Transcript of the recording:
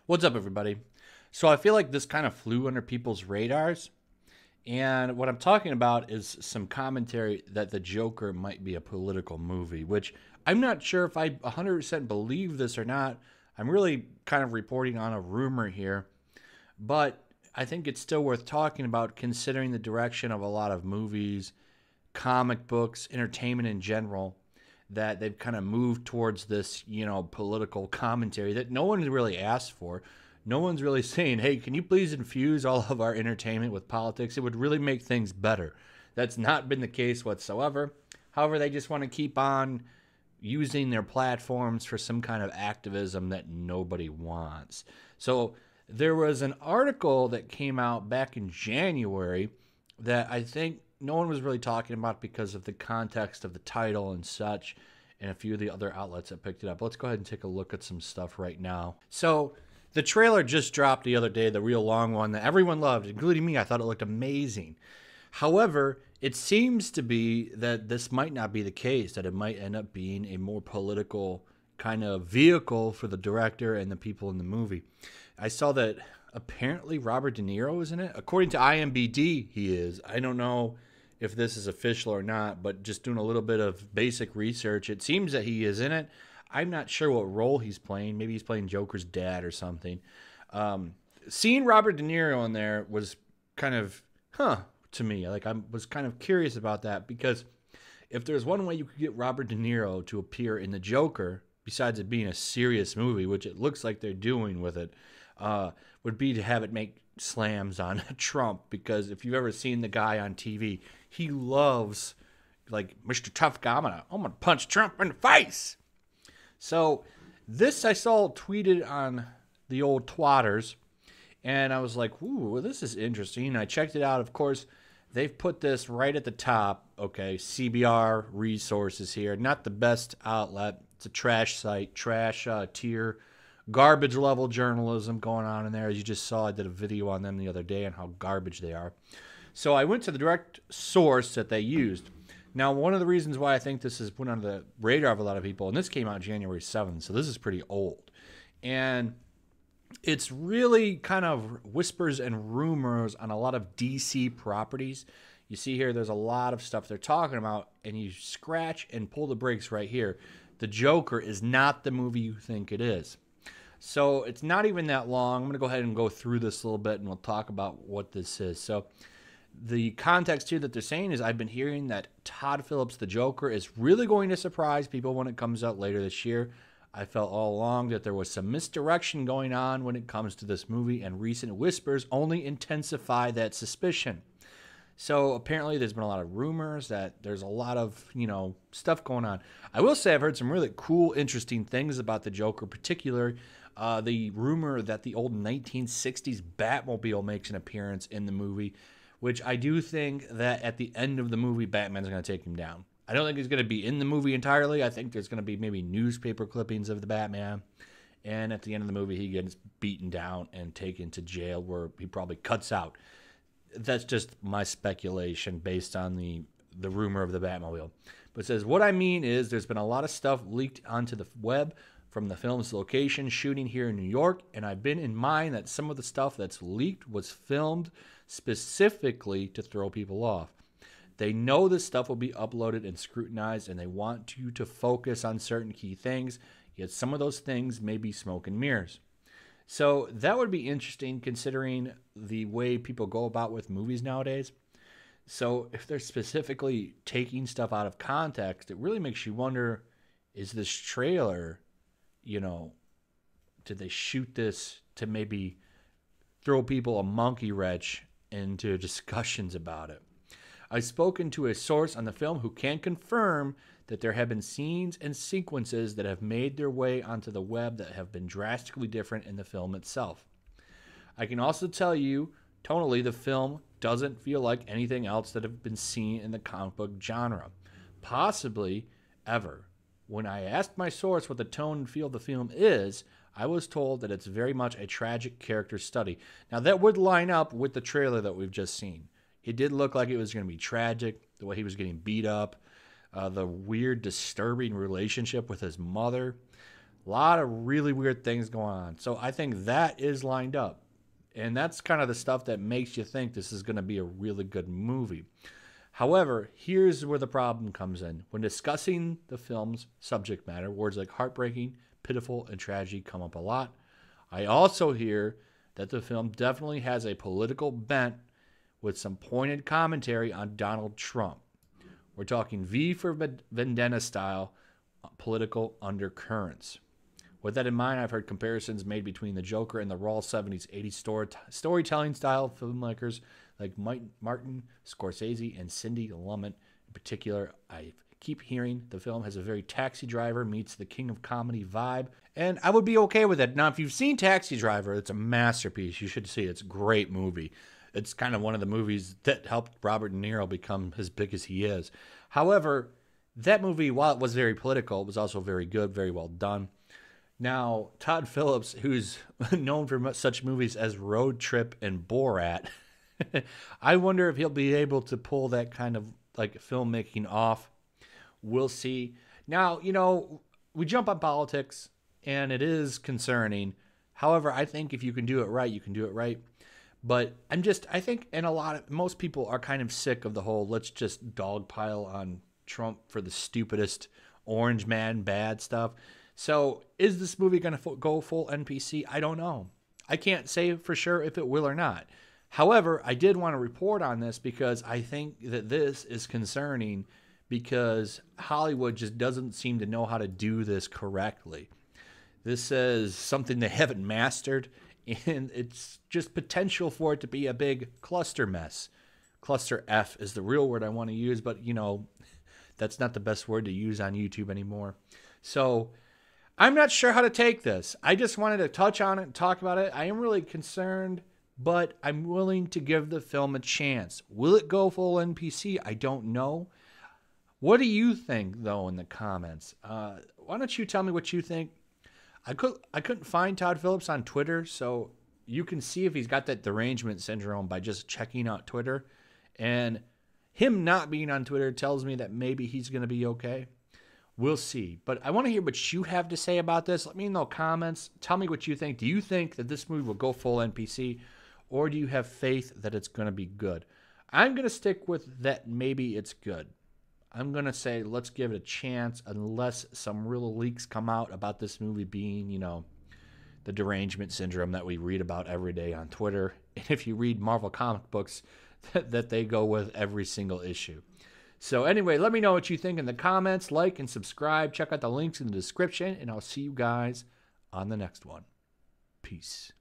What's up, everybody? So I feel like this kind of flew under people's radars. And what I'm talking about is some commentary that The Joker might be a political movie, which I'm not sure if I 100% believe this or not. I'm really kind of reporting on a rumor here, but I think it's still worth talking about considering the direction of a lot of movies, comic books, entertainment in general, that they've kind of moved towards this, political commentary that no one really asked for. No one's really saying, hey, can you please infuse all of our entertainment with politics? It would really make things better. That's not been the case whatsoever. However, they just want to keep on using their platforms for some kind of activism that nobody wants. So there was an article that came out back in January that I think no one was really talking about because of the context of the title and such, and a few of the other outlets that picked it up. Let's go ahead and take a look at some stuff right now. So the trailer just dropped the other day, the real long one that everyone loved, including me. I thought it looked amazing. However, it seems to be that this might not be the case, that it might end up being a more political kind of vehicle for the director and the people in the movie. I saw that apparently Robert De Niro is in it. According to IMDb, he is. I don't know if this is official or not, but just doing a little bit of basic research, it seems that he is in it. I'm not sure what role he's playing. Maybe he's playing Joker's dad or something. Seeing Robert De Niro in there was kind of, to me. Like, I was kind of curious about that because if there's one way you could get Robert De Niro to appear in The Joker, besides it being a serious movie, which it looks like they're doing with it, would be to have it make slams on Trump. Because if you've ever seen the guy on TV, he loves, like, Mr. Tough Guy. I'm gonna punch Trump in the face. So this I saw tweeted on the old twatters, and I was like, ooh, well, this is interesting. And I checked it out. Of course, they've put this right at the top. Okay, CBR Resources here. Not the best outlet. It's a trash site, trash tier, garbage level journalism going on in there. As you just saw, I did a video on them the other day on how garbage they are. So I went to the direct source that they used. Now, one of the reasons why I think this has put on the radar of a lot of people, and this came out January 7th, so this is pretty old. And it's really kind of whispers and rumors on a lot of DC properties. You see here, there's a lot of stuff they're talking about, and you scratch and pull the brakes right here. The Joker is not the movie you think it is. So it's not even that long. I'm going to go ahead and go through this a little bit, and we'll talk about what this is. So the context here that they're saying is I've been hearing that Todd Phillips' The Joker is really going to surprise people when it comes out later this year. I felt all along that there was some misdirection going on when it comes to this movie, and recent whispers only intensify that suspicion. So apparently there's been a lot of rumors that there's a lot of, stuff going on. I will say I've heard some really cool, interesting things about the Joker, particularly the rumor that the old 1960s Batmobile makes an appearance in the movie, which I do think that at the end of the movie, Batman's going to take him down. I don't think he's going to be in the movie entirely. I think there's going to be maybe newspaper clippings of the Batman. And at the end of the movie, he gets beaten down and taken to jail where he probably cuts out. That's just my speculation based on the rumor of the Batmobile. But it says, what I mean is there's been a lot of stuff leaked onto the web from the film's location shooting here in New York, and I've been in mind that some of the stuff that's leaked was filmed specifically to throw people off. They know this stuff will be uploaded and scrutinized, and they want you to focus on certain key things, yet some of those things may be smoke and mirrors. So that would be interesting considering the way people go about with movies nowadays. So if they're specifically taking stuff out of context, it really makes you wonder, is this trailer, did they shoot this to maybe throw people a monkey wrench into discussions about it? I've spoken to a source on the film who can confirm that there have been scenes and sequences that have made their way onto the web that have been drastically different in the film itself. I can also tell you, tonally, the film doesn't feel like anything else that have been seen in the comic book genre, possibly ever. When I asked my source what the tone and feel of the film is, I was told that it's very much a tragic character study. Now, that would line up with the trailer that we've just seen. It did look like it was going to be tragic, the way he was getting beat up, the weird, disturbing relationship with his mother, A lot of really weird things going on. So I think that is lined up. And that's kind of the stuff that makes you think this is going to be a really good movie. However, here's where the problem comes in. When discussing the film's subject matter, words like heartbreaking, pitiful, and tragedy come up a lot. I also hear that the film definitely has a political bent with some pointed commentary on Donald Trump. We're talking V for Vendetta style political undercurrents. With that in mind, I've heard comparisons made between the Joker and the raw 70s, 80s storytelling style filmmakers like Martin Scorsese and Cindy Lumet. In particular, I keep hearing the film has a very Taxi Driver meets the King of Comedy vibe, and I would be okay with it. Now, if you've seen Taxi Driver, it's a masterpiece. You should see it. It's a great movie. It's kind of one of the movies that helped Robert De Niro become as big as he is. However, that movie, while it was very political, was also very good, very well done. Now, Todd Phillips, who's known for such movies as Road Trip and Borat, I wonder if he'll be able to pull that kind of like filmmaking off. We'll see. Now, we jump on politics, and it is concerning. However, I think if you can do it right, you can do it right. But I think, and most people are kind of sick of the whole let's just dogpile on Trump for the stupidest orange man bad stuff. So is this movie going to go full NPC? I don't know. I can't say for sure if it will or not. However, I did want to report on this because I think that this is concerning because Hollywood just doesn't seem to know how to do this correctly. This is something they haven't mastered, and it's just potential for it to be a big cluster mess. Cluster F is the real word I want to use, but, that's not the best word to use on YouTube anymore. So I'm not sure how to take this. I just wanted to touch on it and talk about it. I am really concerned, but I'm willing to give the film a chance. Will it go full NPC? I don't know. What do you think, though, in the comments? Why don't you tell me what you think? I couldn't find Todd Phillips on Twitter, so you can see if he's got that derangement syndrome by just checking out Twitter. And him not being on Twitter tells me that maybe he's going to be okay. We'll see. But I want to hear what you have to say about this. Let me know in the comments. Tell me what you think. Do you think that this movie will go full NPC, or do you have faith that it's going to be good? I'm going to stick with that maybe it's good. I'm going to say let's give it a chance unless some real leaks come out about this movie being, the derangement syndrome that we read about every day on Twitter. And if you read Marvel comic books, that they go with every single issue. So anyway, let me know what you think in the comments. Like and subscribe. Check out the links in the description, and I'll see you guys on the next one. Peace.